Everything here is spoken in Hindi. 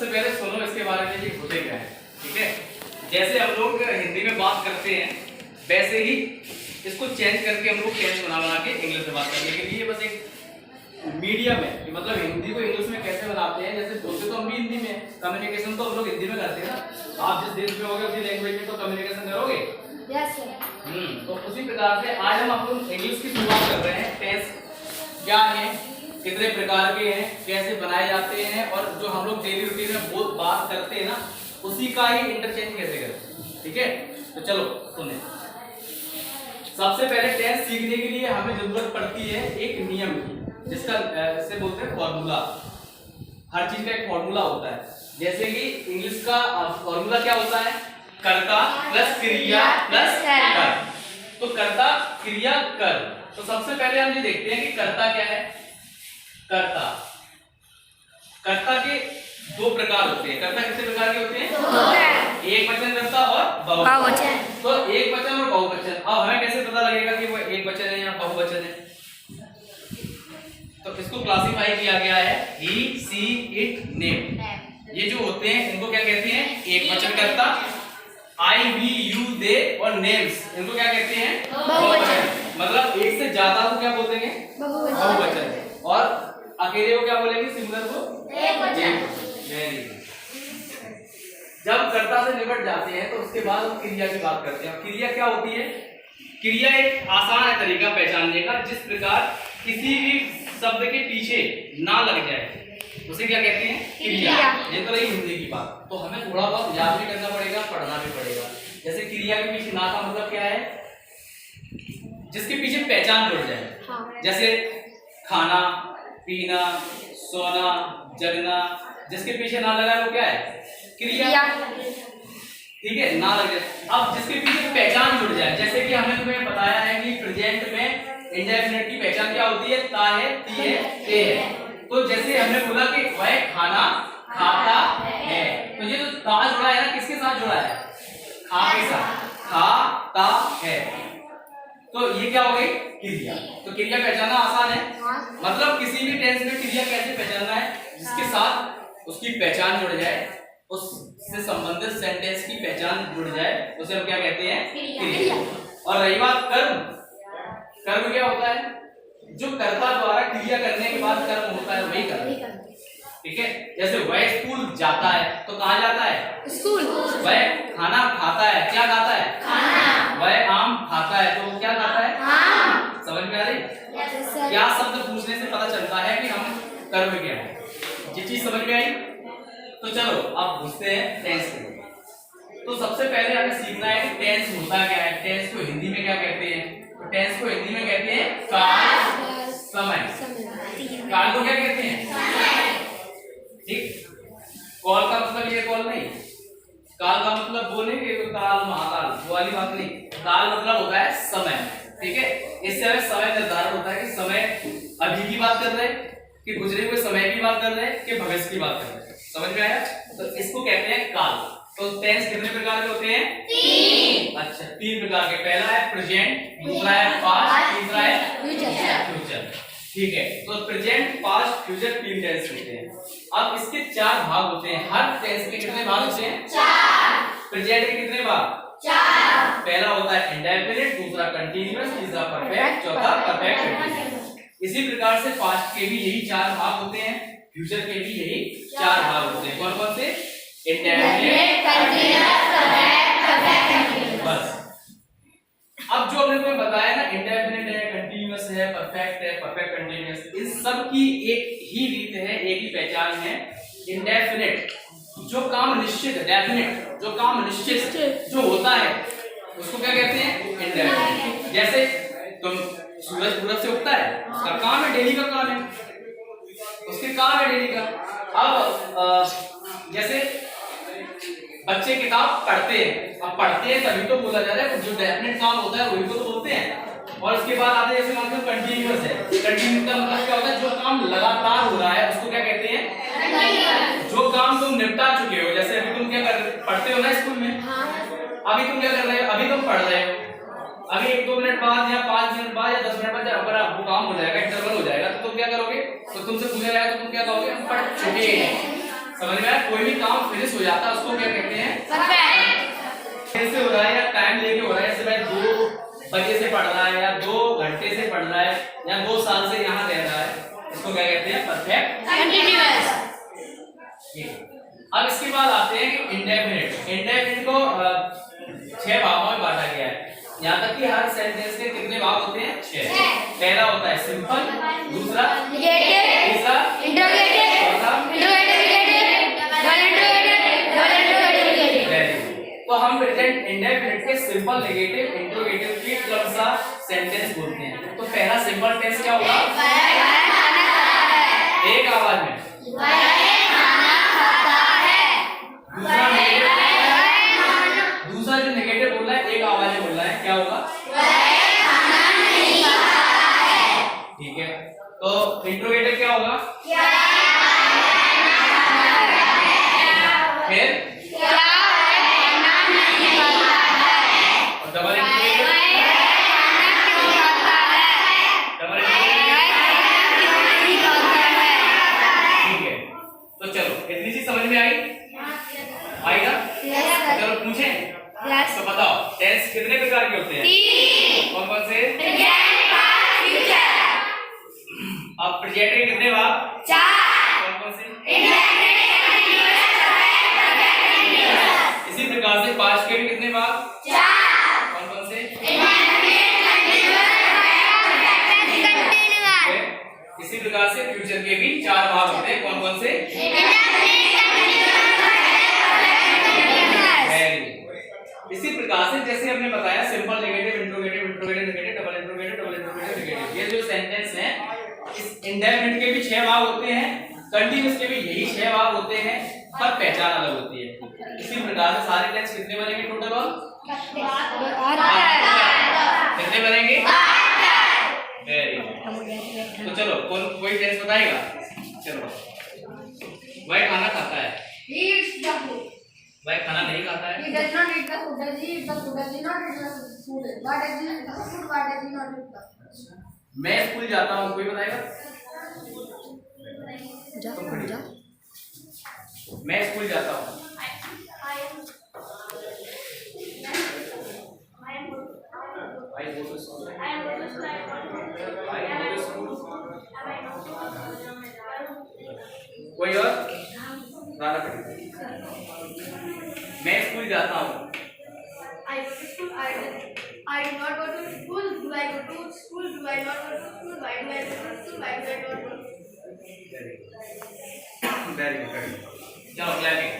सबसे पहले सुनो इसके बारे में ये होते क्या है, ठीक है। जैसे हम लोग हिंदी में बात करते हैं वैसे ही इसको चेंज करके हम लोग टेंस बना के इंग्लिश में बात करने के लिए बस एक मीडियम है कि मतलब हिंदी को इंग्लिश में कैसे बनाते हैं। जैसे बोलते तो हम भी हिंदी में, कम्युनिकेशन तो हम लोग हिंदी में करते हैं ना। आप जिस देश में होगे उसी लैंग्वेज में तो कम्युनिकेशन करोगे। Yes sir. तो उसी प्रकार से आज हम अपन इंग्लिश की शुरुआत कर रहे हैं। टेंस क्या है, कितने प्रकार के हैं, कैसे बनाए जाते हैं और जो हम लोग डेली रूटीन में बहुत बात करते हैं ना उसी का ही इंटरचेंज कैसे करते हैं, ठीक है। तो चलो सुने। सबसे पहले टेंस सीखने के लिए हमें जरूरत पड़ती है एक नियम की, जिसका जैसे बोलते हैं फॉर्मूला। हर चीज का एक फॉर्मूला होता है। जैसे कि इंग्लिश का फॉर्मूला क्या होता है, कर्ता प्लस क्रिया प्लस कर। तो कर्ता क्रिया कर। तो सबसे पहले हम ये देखते हैं कि कर्ता क्या है। कर्ता के दो प्रकार होते हैं। कर्ता कितने प्रकार के होते हैं? एक वचन कर्ता और बहुवचन। तो एक वचन और बहुवचन। अब हमें कैसे पता लगेगा कि वो एक वचन है या बहुवचन है? तो इसको क्लासिफाई किया गया है ही, सी, इट, नेम। ये जो होते हैं इनको क्या कहते हैं? एक वचन कर्ता। आई, वी, यू, दे और नेम्स इनको क्या कहते हैं? बहुवचन। मतलब एक से ज्यादा को क्या बोलेंगे? बहुवचन। और अकेले को क्या बोलेंगे? सिंगुलर को एक वचन। Very good. जब कर्ता से निपट जाते हैं तो उसके बाद हम क्रिया की बात करते हैं। क्रिया क्या होती है? क्रिया एक आसान है तरीका पहचानने का जिस प्रकार किसी भी शब्द के पीछे ना लग जाए उसे क्या कहते हैं? क्रिया। ये तो रही हिंदी की बात। तो हमें थोड़ा बहुत याद भी करना पड़ेगा, पढ़ना भी पड़ेगा। जैसे क्रिया के पीछे ना का मतलब क्या है? जिसके पीछे पहचान जुड़ जाए। जैसे खाना, पीना, सोना, जगना, जिसके पीछे ना लगा वो क्या है? क्रिया। ठीक है, ना लग जाए। अब जिसके पीछे पहचान जुड़ जाए, जैसे कि हमने तुम्हें बताया है कि प्रेजेंट में इंडेफिनिट की पहचान क्या होती है? ता है, ती है, ते है। तो जैसे हमने बोला कि वह खाना खाता है, तो ये जो ता जुड़ा है ना किसके साथ जुड़ा है? खा के साथ। खाता है। तो ये क्या हो गई? क्रिया। तो क्रिया पहचानना आसान है। मतलब किसी भी टेंस में क्रिया कैसे पहचानना है? जिसके साथ उसकी पहचान जुड़ जाए, उससे संबंधित सेंटेंस की पहचान जुड़ जाए, उसे हम क्या कहते हैं? क्रिया। और रही बात कर्म, कर्म क्या होता है? जो कर्ता द्वारा क्रिया करने के बाद कर्म होता है वही कर्म, ठीक है। जैसे वह स्कूल जाता है तो कहाँ जाता है? स्कूल। वह खाना खाता है, क्या खाता है? खाना। वह आम खाता है तो वो क्या खाता है? आम। समझ में आ रही? क्या शब्द पूछने से पता चलता है कि हम कर्म क्या है? ये चीज समझ में आई? तो चलो अब पूछते हैं टेंस में। तो सबसे पहले हमें सीखना है कि टेंस होता क्या है। टेंस को हिंदी में क्या कहते हैं? तो टेंस को हिंदी में कहते हैं काल, समय। काल को क्या कहते हैं? ठीक। कॉल का मतलब ये कॉल नहीं, काल का मतलब वो नहीं कि काल महाकाल वो वाली बात नहीं। काल मतलब होता है समय, ठीक है। इससे हमें समय निर्धारण होता है कि समय अभी की बात कर रहे हैं कि गुजरे हुए समय की बात कर रहे हैं कि भविष्य की बात कर रहे हैं। समझ में आया? तो इसको कहते हैं काल। तो टेंस कितने प्रकार के होते हैं? 3। अच्छा, 3 प्रकार के। पहला है प्रेजेंट, दूसरा है पास्ट, तीसरा है फ्यूचर। ठीक है, तो प्रेजेंट, पास्ट, फ्यूचर 3 टेंस होते हैं। अब इसके 4 भाग होते हैं। हर टेंस के कितने भाग होते हैं? 4। प्रेजेंट के कितने भाग? 4। पहला होता है इंडेफिनिट, दूसरा कंटीन्यूअस, तीसरा परफेक्ट, चौथा परफेक्ट कंटीन्यूअस। इसी प्रकार से पास्ट के भी यही 4 भाग होते हैं, फ्यूचर के भी यही 4 भाग होते हैं। कौन कौन से? Indefinite, continuous, perfect, perfect. बस। अब जो हमने तुम्हें बताया ना, इंडेफिनिट है, कंटीन्यूअस है, परफेक्ट है, परफेक्ट कंटीन्यूअस, इन सब की एक ही रीत है, एक ही पहचान है। इंडेफिनिट जो काम निश्चित है, डेफिनिट जो काम निश्चित जो होता है उसको क्या कहते हैं? इंडेफिनिट। जैसे तुम सूरज पूरब से उगता है, उसका काम है, डेली का काम है, उसके काम है डेली का। अब जैसे बच्चे किताब पढ़ते हैं, अब पढ़ते हैं तभी तो बोला जा रहा है, जो डेफिनेट काम होता है वही को तो बोलते हैं। और उसके बाद आते हैं जैसे मान लो कंटीन्यूअस है। कंटीन्यूअस का मतलब क्या होता है? जो काम लगातार हो रहा है उसको क्या कहते हैं? जो काम तुम निपटा चुके हो। जैसे अभी तुम क्या पढ़ते हो ना स्कूल में, अभी तुम क्या कर रहे हो? अभी तुम पढ़ रहे हो, अभी 1-2 मिनट बाद या 5 मिनट बाद या 10 मिनट बाद अगर वो काम हो जाएगा, इंटरवल हो जाएगा, तो तुम क्या करोगे? तो तुमसे पूछा जाएगा तो तुम क्या कहोगे? हम पढ़ चुके हैं। समझ में आया? कोई भी काम फिनिश हो जाता है उसको क्या कहते हैं? परफेक्ट। कैसे हो रहा है या टाइम लेके हो रहा है, जैसे भाई 2 बजे से पढ़ रहा है या 2 घंटे से पढ़ रहा है या 2 साल से यहाँ रह रहा है, इसको क्या कहते हैं? Perfect continuous. अब इसके बाद आते हैं कि इंडेफिनिट। इंडेफिनिट को 6 भागों में बांटा गया है। यहाँ तक कि हर सेंटेंस के कितने भाग होते हैं? 6। पहला होता है सिंपल, दूसरा नेगेटिव, तीसरा इंट्रोगेटिव, चौथा interrogative, double interrogative, double interrogative. तो हम प्रेजेंट इंडेफिनिट के सिंपल, नेगेटिव, इंट्रोगेटिव की क्रमशः सेंटेंस बोलते हैं। तो पहला सिंपल टेंस क्या होगा? एक आवाज में। दूसरा जो नेगेटिव बोल रहा है एक आवाज में बोल रहा है, क्या होगा? ठीक है। तो इंट्रोगेटिव क्या होगा? फिर डबल इंट्रोगेटिव, डबल ठीक है। तो चलो इतनी चीज समझ में आई? आएगा? चलो पूछें। तो बताओ टेंस कितने प्रकार के होते हैं? कौन कौन से? अब प्रेजेंट के कितने भाग? कौन कौन से? इसी प्रकार से पास्ट के भी कितने भाग? कौन कौन से? इसी प्रकार से फ्यूचर के भी 4 भाग होते हैं। कौन कौन से? इसी प्रकार से जैसे हमने बताया simple, negative, interrogative, interrogative, negative, double interrogative, double interrogative, negative, ये जो सेंटेंस हैं इस इंडेफिनिट के भी 6 भाग होते हैं, कंटीन्यूअस के भी यही 6 भाग होते हैं, पर पहचान अलग होती है। इसी प्रकार से सारे टेंस कितने बनेंगे टोटल? कितने बनेंगे? Very good. तो चलो कोई टेंस बताएगा? चलो। वह खाना खाता है। वह खाना नहीं खाता है। He does not eat the food. Does he eat the food? Does he not eat the food? What does he eat the food? What does he not eat the food? मैं स्कूल जाता हूँ, कोई बताएगा? मैं स्कूल जाता हूँ। I go to school. कोई और? मैं स्कूल जाता हूँ। I go to school. I do not go to school. Do I go to school? Do I not go to school? Why do I go to school? Why do I not go to school? Very good. चलो क्लैपिंग।